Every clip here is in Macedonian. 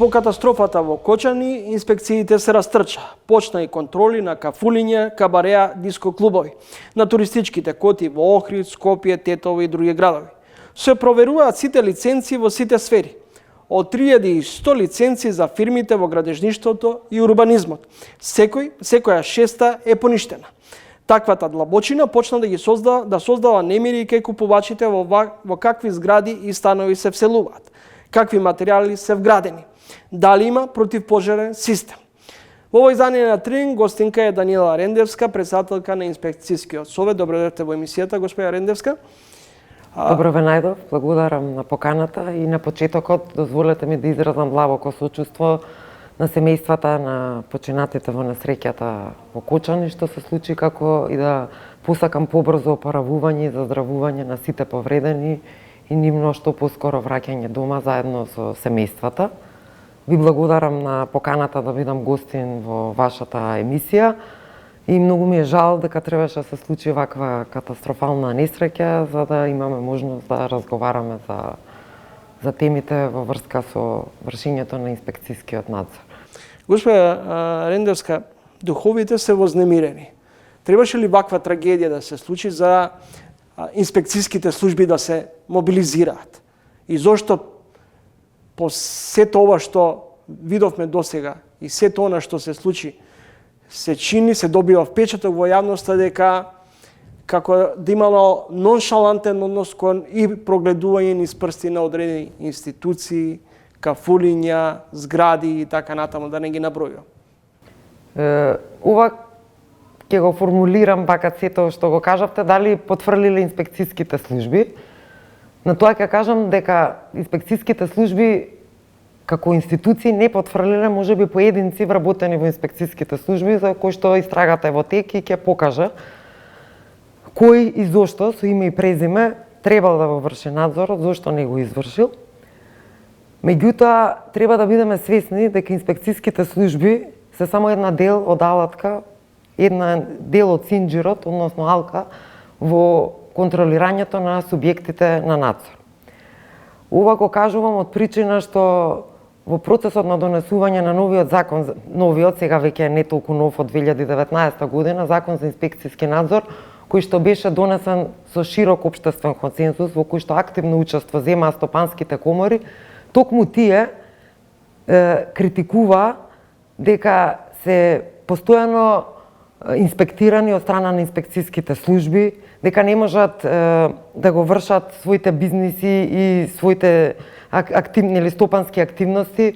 По катастрофата во Кочани, инспекциите се растрча. Почна и контроли на кафулиња, кабареа, диско клубови, на туристичките коти во Охрид, Скопје, Тетово и други градови. Се проверуваат сите лиценци во сите сфери. Од 3100 лиценци за фирмите во градежништвото и урбанизмот. Секоја шеста е поништена. Таквата длабочина почна да создава немири кај купувачите во какви згради и станови се вселуваат, какви материјали се вградени, дали има противпожарен систем. Во овој издание на Тренинг гостинка е Даниела Рендевска, председателка на Инспекцијскиот совет. Добро дојдовте во емисијата, госпоја Рендевска. Добро ве најдов, благодарам на поканата и на почетокот дозволете ми да изразам длабоко сочувство на семејствата на починатите во несреќата во Кочани што се случи, како и да посакам побрзо опоравување и заздравување на сите повредени и нивно што поскоро враќање дома заедно со семејствата. Ви благодарам на поканата да бидам гостин во вашата емисија и многу ми е жал дека требаше да се случи ваква катастрофална несреќа за да имаме можност да разговараме за темите во врска со вршењето на инспекцијскиот надзор. Госпоја Рендевска, духовите се вознемирени. Требаше ли ваква трагедија да се случи за инспекцијските служби да се мобилизираат? И зошто по сето ова што видовме досега и сето она што се случи, се чини, се добива впечаток во јавноста дека како да имало ноншалантен однос кон и прогледување низ прсти на одредени институции, кафулиња, згради и така натаму, да не ги набројувам. Ова ќе го формулирам вака сето што го кажавте, дали потврлиле инспекцијските служби. На тоа ќе кажам дека инспекцијските служби како институции не потврлиле, можеби поединци вработени во инспекцијските служби, за кои што истрагата е во тек и ќе покажа кој и зошто со име и презиме требал да го врши надзорот, зошто не го извршил. Меѓутоа, треба да бидеме свесни дека инспекцијските служби се само една дел од алатка, една дел од синџирот, односно алка, во контролирањето на субјектите на надзор. Ова го кажувам од причина што во процесот на донесување на новиот закон, новиот сега веќе не толку нов од 2019 година, закон за инспекцијски надзор, кој што беше донесен со широк општествен консензус, во кој што активно учество земаа стопанските комори, токму тие критикува дека се постојано инспектирани од страна на инспекцијските служби, дека не можат да го вршат своите бизниси и своите активни или стопански активности,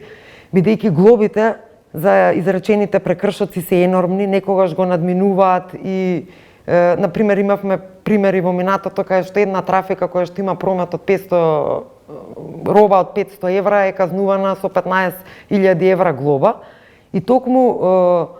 бидејќи глобите за изречените прекршоци се енормни, некогаш го надминуваат и например имавме примери во минатото кај што една трафика која што има промет од 500 роба од 500 евра е казнувана со 15.000 евра глоба и токму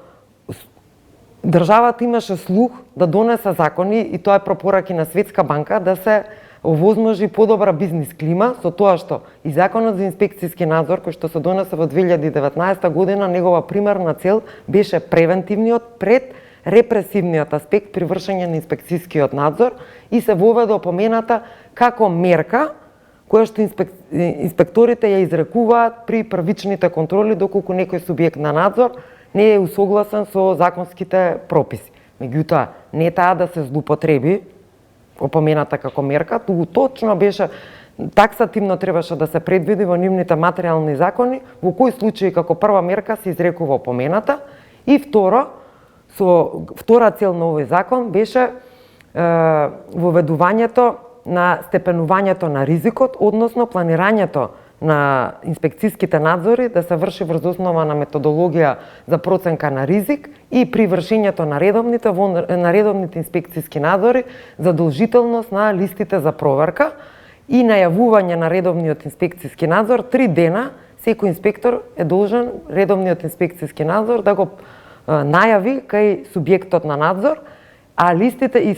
државата имаше слух да донесе закони и тоа е пропораки на Светска банка да се овозможи подобра бизнис клима со тоа што и законот за инспекцијски надзор кој што се донесе во 2019 година, негова примарна цел беше превентивниот пред репресивниот аспект при вршење на инспекцијскиот надзор и се воведе опомената како мерка која што инспекторите ја изрекуваат при првичните контроли доколку некој субјект на надзор не е усогласен со законските прописи. Меѓутоа, не таа да се злоупотреби опомената како мерка, туку точно беше таксативно требаше да се предвиди во нивните материјални закони во кои случаи како прва мерка се изрекува опомената и втора цел на овој закон беше воведувањето на степенувањето на ризикот, односно планирањето на инспекцијските надзори да се врши врз основа на методологија за проценка на ризик и при вршењето на редовните инспекцијски надзори задолжителност на листите за проверка и најавување на редовниот инспекцијски надзор 3 дена секој инспектор е должен редовниот инспекцијски надзор да го најави кај субјектот на надзор, а листите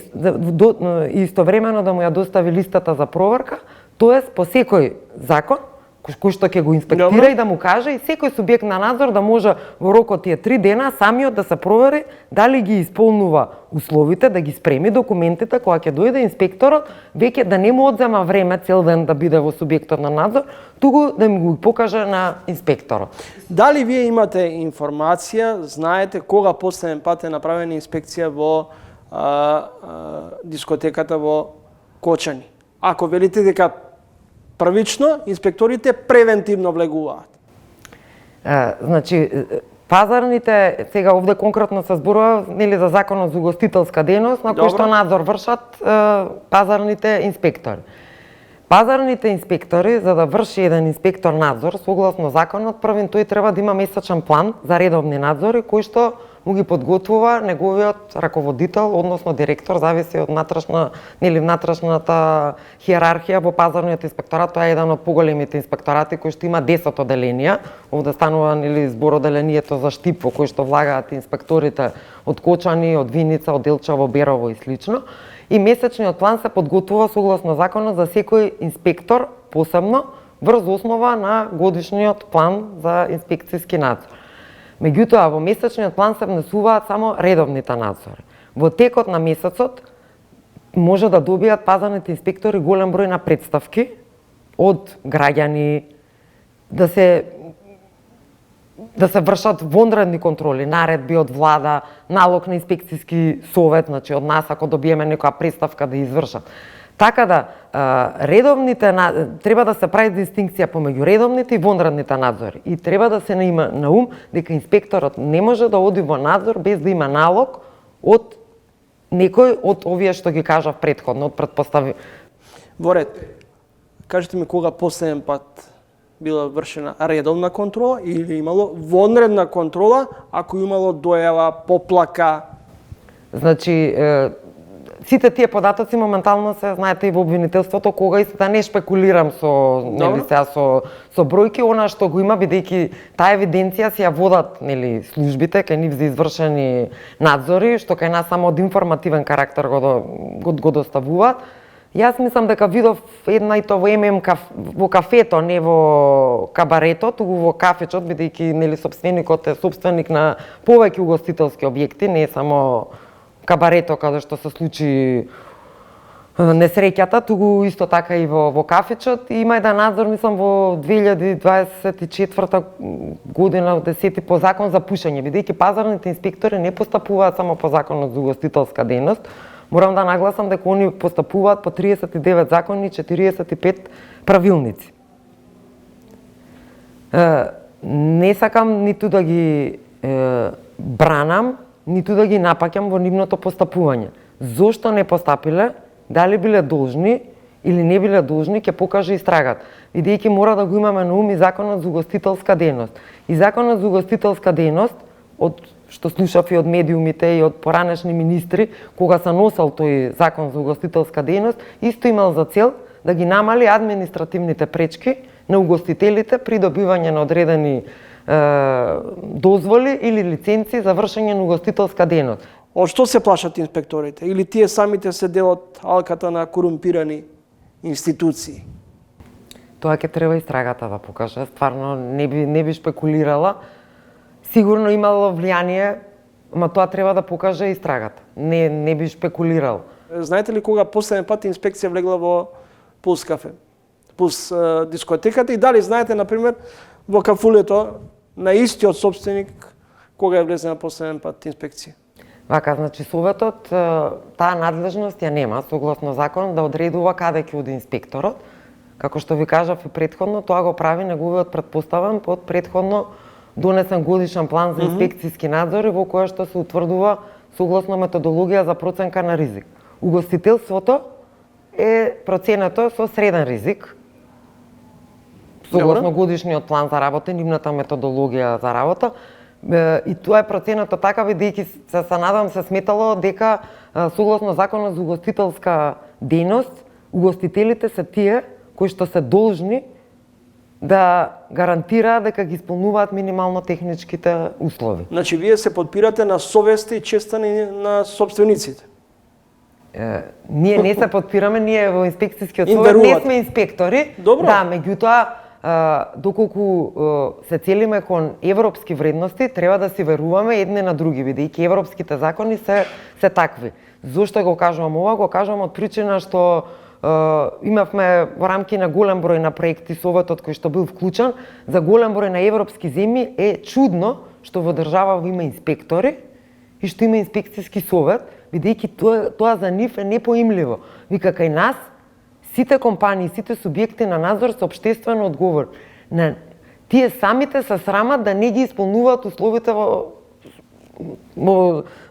истовремено да му ја достави листата за проверка, тоест по секој закон кој што ќе го инспектира Добро. и да му каже и секој субјект на надзор да може во рок од тие 3 дена самиот да се провери дали ги исполнува условите, да ги спреми документите кога ќе дојде инспекторот, веќе да не му одзема време цел ден да биде во субјектот на надзор, туку да ми го покаже на инспекторот. Дали вие имате информација, знаете кога последен пат е направена инспекција во дискотеката во Кочани? Ако велите дека првично, инспекторите превентивно влегуваат. Значи, пазарните, сега овде конкретно се зборува нели за законот за угостителска дејност, на кој што надзор вршат пазарните инспектори. Пазарните инспектори, за да врши еден инспектор надзор, согласно законот, првин тој треба да има месечен план за редовни надзори, кој што му ги подготвува неговиот раководител, односно директор, зависи од внатрешната хиерархија во пазарниот инспекторат. Тоа е еден од поголемите инспекторати кој што има 10 оделенија. Овде станува збор оделението за Штип, во кој што влагаат инспекторите од Кочани, од Виница, од Делчево, Берово и слично. И месечниот план се подготвува согласно законот за секој инспектор посебно врз основа на годишниот план за инспекцијски надзор. Меѓутоа, во месечниот план се внесуваат само редовните надзори. Во текот на месецот може да добијат пазарните инспектори голем број на претставки од граѓани, да се вршат вонредни контроли, наредби од влада, налог на инспекцијски совет, значи од нас ако добиеме некоја претставка да извршат. Така да, треба да се прави дистинкција помеѓу редовните и вонредните надзори. И треба да се има на ум дека инспекторот не може да оди во надзор без да има налог од некој од овие што ги кажав претходно, од претпостави. Во ред, кажете ми кога последен пат била вршена редовна контрола или имало вонредна контрола ако имало дојава, поплака? Значи, сите тие податоци моментално се знаете и во обвинителството, кога и да не шпекулирам со со бројки, она што го има, бидејќи таа евиденција си ја водат службите кај нив за извршени надзори, што кај нас само од информативен карактер го доставуваат. Јас мислам дека видов една и тоа во во кафето, не во кабарето, туку во кафечот, бидејќи сопственикот е сопственик на повеќе угостителски објекти, не само кабарето каде што се случи несреќата, туку исто така и во кафечот. Има еден надзор, мислам, во 2024 година, 10 по закон за пушење, бидејќи пазарните инспектори не постапуваат само по законот за угостителска дејност. Морам да нагласам дека они постапуваат по 39 закони и 45 правилници. Не сакам ниту да ги бранам, ниту да ги напаќам во нивното постапување. Зошто не постапиле, дали биле должни или не биле должни, ќе покаже истрагата. Бидејќи мора да го имаме на ум и законот за угостителска дејност. И законот за угостителска дејност, од што слушав и од медиумите и од поранешни министри, кога се носел тој закон за угостителска дејност, исто имал за цел да ги намали административните пречки на угостителите при добивање на одредени дозволи или лиценци за вршење на угостителска дејност. Од што се плашат инспекторите? Или тие самите се дел од алката на корумпирани институции? Тоа ќе треба истрагата да покаже. Стварно не би шпекулирала. Сигурно имало влијание, ама тоа треба да покаже истрагата. Не би шпекулирал. Знаете ли кога последен пат инспекција влегла во Пулс кафе? Пулс дискотеката и дали знаете, например, во кафулето на истиот собственик кога е влезена последен пат инспекција? Вака, значи советот таа надлежност ја нема, согласно закон, да одредува каде ќе оди инспекторот. Како што ви кажав и претходно, тоа го прави неговиот претпоставен под претходно донесен годишен план за инспекцијски надзори во која што се утврдува согласно методологија за проценка на ризик. Угостителството е проценето со среден ризик, согласно годишниот план за работа, нивната методологија за работа. И тоа е проценето така, бидејќи се надам се сметало дека согласно законот за угостителска дејност, угостителите се тие кои што се должни да гарантираат дека ги исполнуваат минимално техничките услови. Значи, вие се подпирате на совеста и честа на собствениците? Ние не се подпираме, ние во инспекцијскиот совет не сме инспектори. Добро. Да, меѓутоа доколку се целиме кон европски вредности, треба да си веруваме едни на други, бидејќи европските закони се такви. Зошто го кажувам ова? Го кажувам од причина што имавме во рамки на голем број на проекти Советот кој што бил вклучен, за голем број на европски земји е чудно што во држава има инспектори и што има инспекцијски совет, бидејќи тоа за нив е непоимливо. Вика, кај нас сите компании, сите субјекти на надзор се општествено одговор. Тие самите се срамат да не ги исполнуваат условите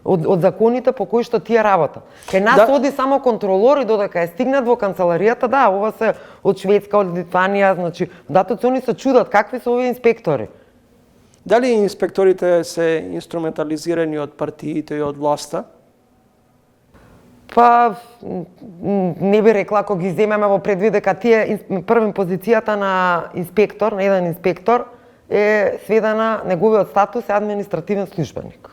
од законите по кои што тие работат. Кај нас оди само контролор и додека е стигнат во канцеларијата, да, ова се од Шведска, од Литванија, значи, датоци они се чудат какви се овие инспектори. Дали инспекторите се инструментализирани од партиите и од власта? Па, не би рекла, ако ги земеме во предвид дека тие првим позицијата на инспектор, на еден инспектор, е сведена, неговиот статус е административен службеник.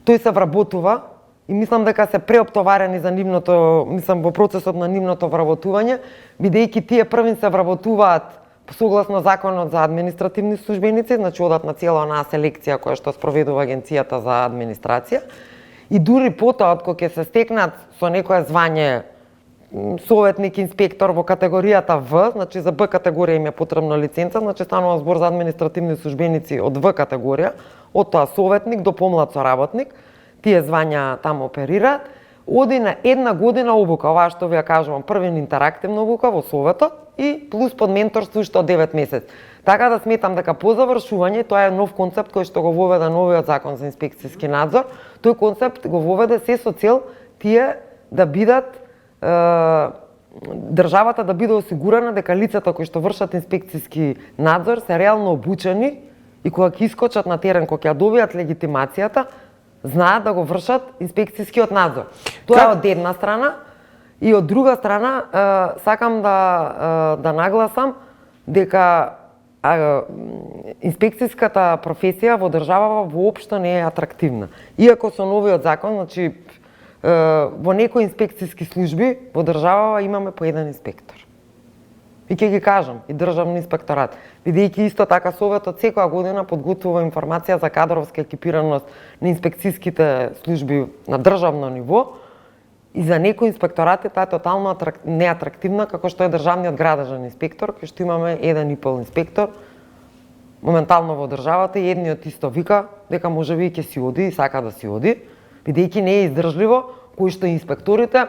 Тој се вработува и мислам дека се преоптоварени за нивното, мислам во процесот на нивното вработување, бидејќи тие првин се вработуваат согласно законот за административни службеници, значи одат на цела онаа селекција која што спроведува Агенцијата за администрација. И дури потоа, кога ќе се стекнат со некое звање советник, инспектор во категоријата В, значи за Б категорија им е потребна лиценца, значи станува збор за административни службеници од В категорија, од тоа советник до помлад соработник, тие звања таму оперираат, оди на една година обука, оваа што ви ја кажувам, првен интерактивна обука во Советот и плюс под менторство уште од 9 месец. Така да сметам дека по завршување, тоа е нов концепт кој што го воведе новиот закон за инспекцијски надзор, тој концепт го воведе се со цел тие да бидат државата да биде осигурана дека лицата кои што вршат инспекцијски надзор се реално обучени и кога ќе искочат на терен, кога ќе добијат легитимацијата, знаат да го вршат инспекцијскиот надзор. Тоа е од една страна и од друга страна сакам да нагласам дека инспекцијската професија во државава воопшто не е атрактивна. Иако со новиот закон, значи во некои инспекцијски служби во државава имаме по еден инспектор. И ќе ги кажам, и државни инспекторат, бидејќи исто така Советот секоја година подготвува информација за кадровска екипираност на инспекцијските служби на државно ниво, и за некои инспекторати таа е тотално неатрактивна, како што е државниот градежен инспектор, кај што имаме 1,5 инспектор моментално во државата и едниот исто вика дека можеби ќе си оди и сака да си оди, бидејќи не е издржливо кои што инспекторите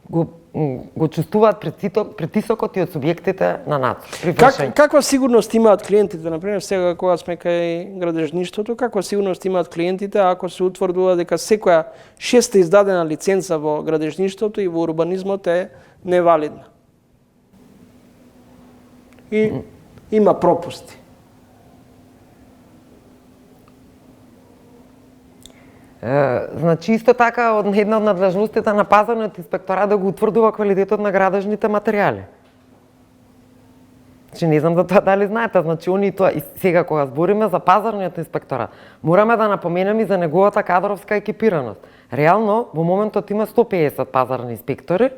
го чувствуваат притисокот и од субјектите на надзор. Каква сигурност имаат клиентите, например, сега кога сме кај градежништвото, каква сигурност имаат клиентите ако се утврдува дека секоја шеста издадена лиценца во градежништвото и во урбанизмот е невалидна? И има пропусти. Значи, исто така, една од надлежностите на пазарниот инспекторат да го утврдува квалитетот на градежните материјали. Значи, не знам за тоа дали знаете, значи, они тоа, и сега кога збориме за пазарниот инспекторат, мораме да напоменеме и за неговата кадровска екипираност. Реално, во моментот има 150 пазарни инспектори,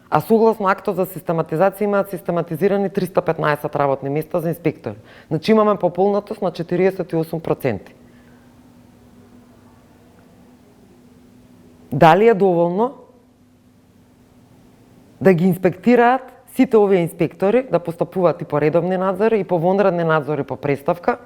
а согласно актот за систематизација имаат систематизирани 315 работни места за инспектори. Значи, имаме пополнатост на 48%. Дали е доволно да ги инспектираат сите овие инспектори, да постапуваат и по редовни надзори, и по вонредни надзори по преставка?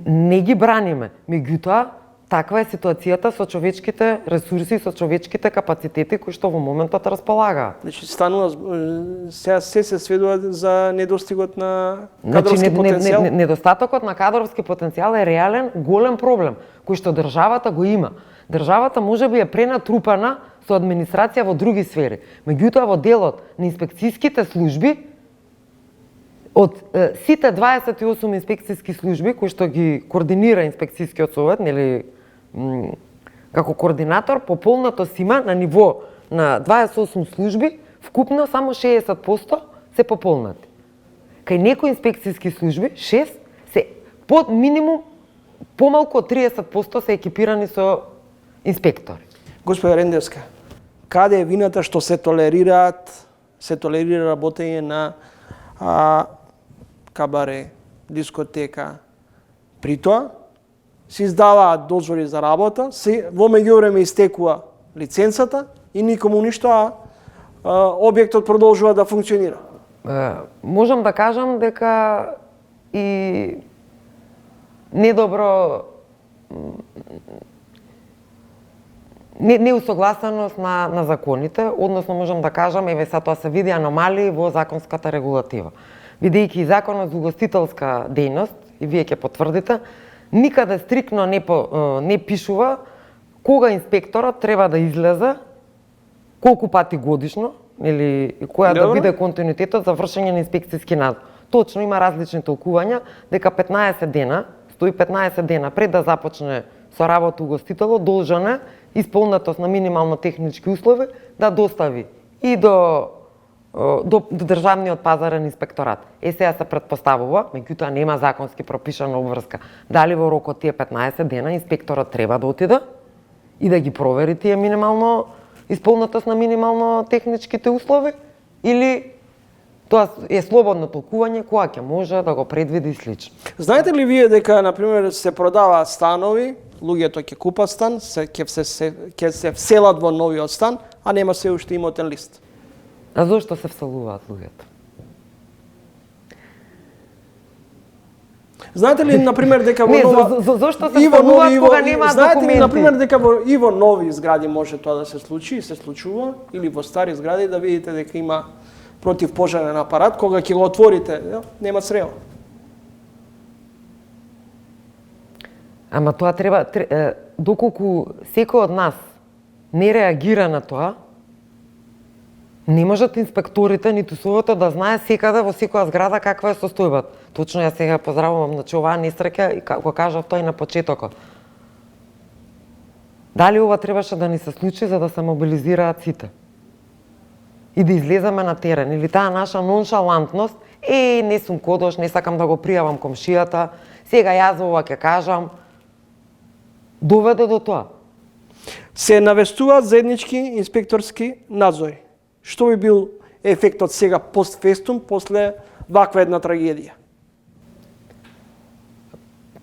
Не ги браниме, меѓутоа, таква е ситуацијата со човечките ресурси и со човечките капацитети кои што во моментот располагаат. Значи, станува, сега се сведува за недостигот на кадровски потенцијал? Недостатокот на кадровски потенцијал е реален, голем проблем, кој што државата го има. Државата можеби е пренатрупана со администрација во други сфери. Меѓутоа, во делот на инспекцијските служби, од сите 28 инспекцијски служби кои што ги координира инспекцијскиот совет, нели како координатор, пополнатост има на ниво на 28 служби, вкупно само 60% се пополнати. Кај некои инспекцијски служби, 6 се под минимум помалку од 30% се екипирани со инспектори. Господја Рендевска, каде е вината што се толерираат се толерира работење на кабаре, дискотека. При тоа се издаваат дозволи за работа, во меѓувреме истекува лиценцата и никому ништо, објектот продолжува да функционира. Можам да кажам дека и недобро неусогласеност на законите, односно можам да кажам, еве сега тоа се види аномалии во законската регулатива. Бидејќи и законот за угостителска дејност, и вие ќе потврдите, никаде стрикно не пишува кога инспекторот треба да излезе, колку пати годишно, или која да биде континуитетот за вршење на инспекцијски надзор. Точно има различни толкувања дека 15 дена, 115 дена пред да започне со работа угостителот должен е исполнетост на минимално технички услови да достави и до државниот пазарен инспекторат. Сега се претпоставува, меѓутоа нема законски пропишана обврска, дали во рокот тие 15 дена инспекторот треба да отиде и да ги провери тие минимално исполнетост на минимално техничките услови, или тоа е слободно толкување која ќе може да го предвиди и слично. Знаете ли вие дека, например, се продаваат станови, луѓето ќе купат стан, ќе се вселат во новиот стан, а нема се уште имотен лист? А зошто се вселуваат луѓето? Знаете ли, например, дека во нова... Зошто се вселуваат кога нема документи? Знаете ли, например, дека и во нови згради може тоа да се случи, и се случува, или во стари згради да видите дека има противпожарен апарат, кога ќе го отворите, нема срева. Ама тоа треба, доколку секој од нас не реагира на тоа, не можат инспекторите ниту СУВО-то да знае секаде во секоја зграда каква е состојбата. Точно ја сега поздравувам, значи оваа несреќа и го кажав тој на почетокот. Дали ова требаше да ни се случи за да се мобилизираат сите? И да излеземе на терен, или таа наша ноншалантност, не сум кодош, не сакам да го пријавам комшијата, сега јас ова ќе кажам, доведе до тоа. Се навестуваат заеднички инспекторски надзори. Што би бил ефектот сега постфестум после ваква една трагедија?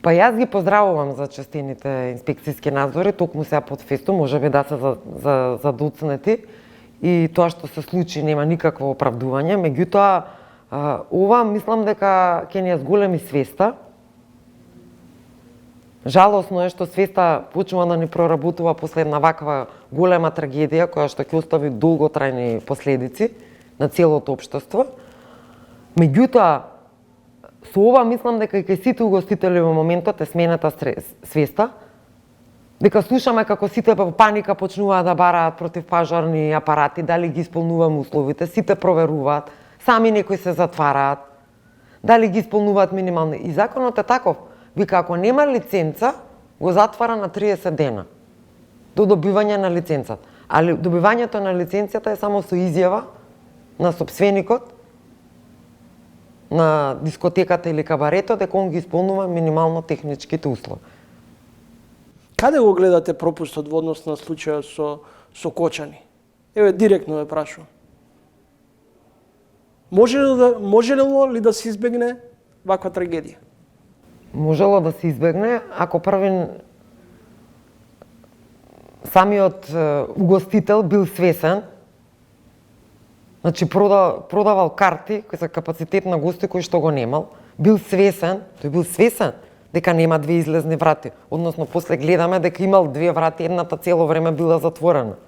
Па јас ги поздравувам за честените инспекцијски надзори, токму сега под фестум, можеби да се задоцнети, и тоа што се случи нема никакво оправдување, меѓутоа ова мислам дека ќе ни ја зголеми свеста. Жалосно е што свеста почнува да ни проработува после една ваква голема трагедија која што ќе остави долготрајни последици на целото општество. Меѓутоа, со ова мислам дека и кај сите угостители во моментот е смената свеста, дека слушаме како сите во паника почнуваат да бараат противпожарни апарати, дали ги исполнуваме условите, сите проверуваат, сами некои се затвараат, дали ги исполнуваат минимални. И законот е таков. Вика, ако нема лиценца, го затвара на 30 дена до добивање на лиценцата. Али добивањето на лиценцията е само со изјава на сопственикот на дискотеката или кабарето дека он ги исполнува минимално техничките услови. Каде го гледате пропустот во однос на случајот со Кочани? Еве, директно ве прашувам. Може ли да се избегне ваква трагедија? Можело да се избегне ако првин самиот угостител бил свесен, значи продавал карти за капацитет на гости кои што го немал, бил свесен дека нема две излезни врати, односно после гледаме дека имал две врати, едната цело време била затворена.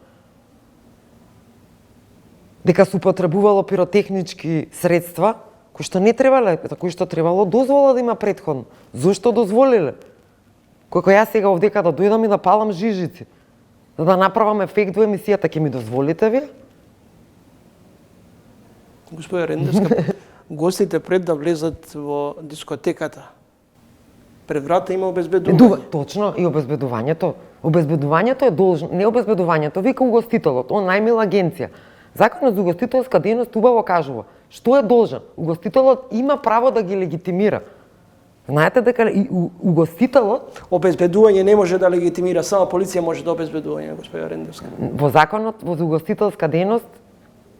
Дека се употребувало пиротехнички средства кои што не требале, кои што требало дозвола да има претходно. Зошто дозволиле? Кога јас сега овдека да дојдам и да палам жижици, за да направам ефект во емисијата, ќе ми дозволите вие? Господи Рендевска, гостите пред да влезат во дискотеката, пред врата има обезбедување. Точно, и обезбедувањето. Обезбедувањето е должно, не обезбедувањето, вика угостителот, он најмила агенција. Законот за угостителска дејност убаво кажува што е должен. Угостителот има право да ги легитимира. Знаете дека и угостителот... Обезбедување не може да легитимира, само полиција може да обезбедување, господи Рендевска. Во законот во угостителска дејност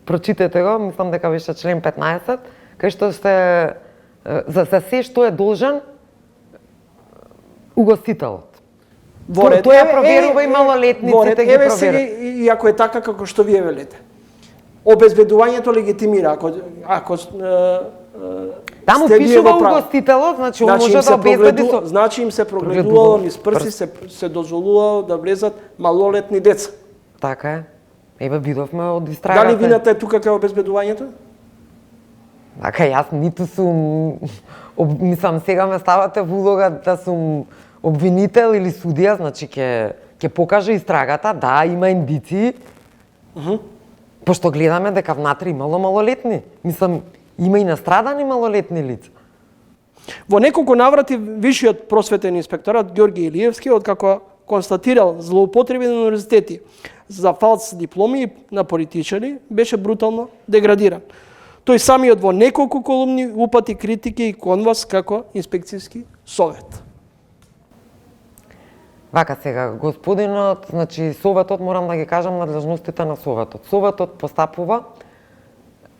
прочитете го, мислам дека беше член 15, кај што се за се што е должен угостителот. Тоа ја проверува и малолетниците ги проверува. И ако е така како што вие велите. Обезбедувањето легитимира, ако таму пишува угостителот, значи он може да обезбеди со... Значи им се прогледувало низ прси, се дозволувало да влезат малолетни деца. Така е. Еве видовме од истрагата. Дали вината е тука кај обезбедувањето? Така, јас ниту сум... Мислам, сега ме ставате во улога да сум обвинител или судија, значи ќе покаже истрагата, да, има индиции, пошто гледаме дека внатре имало малолетни. Мислам, има и настрадани малолетни лица. Во неколку наврати Вишиот просветен инспекторат Ѓорги Илиевски, откако констатирал злоупотреби на универзитети за фалс дипломи на политичари, беше брутално деградиран. Тој самиот во неколку колумни упати критики и кон вас како инспекцијски совет. Вака сега, господинот, значи советот, морам да ги кажам надлежностите на советот. Советот постапува,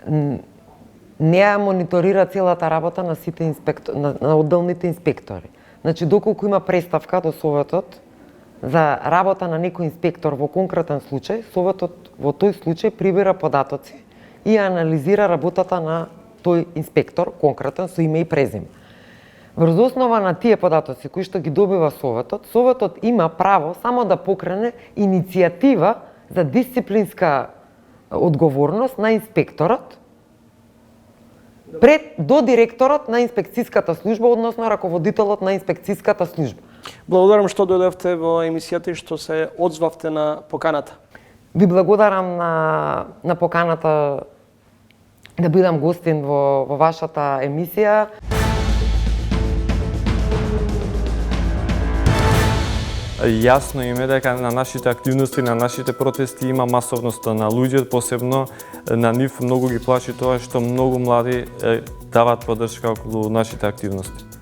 не ја мониторира целата работа на сите на одделните инспектори. Значи, доколку има преставка до советот за работа на некој инспектор во конкретен случај, советот во тој случај прибира податоци и анализира работата на тој инспектор, конкретен, со име и презиме. Врз основа на тие податоци кои што ги добива советот, советот има право само да покрене иницијатива за дисциплинска одговорност на инспекторот до директорот на инспекцијската служба, односно раководителот на инспекцијската служба. Благодарам што дојдовте во емисијата и што се одзвавте на поканата. Ви благодарам на поканата да бидам гостин во вашата емисија. Јасно им е дека на нашите активности, на нашите протести има масовност на луѓе, посебно на нив многу ги плаши тоа што многу млади дават поддршка околу нашите активности.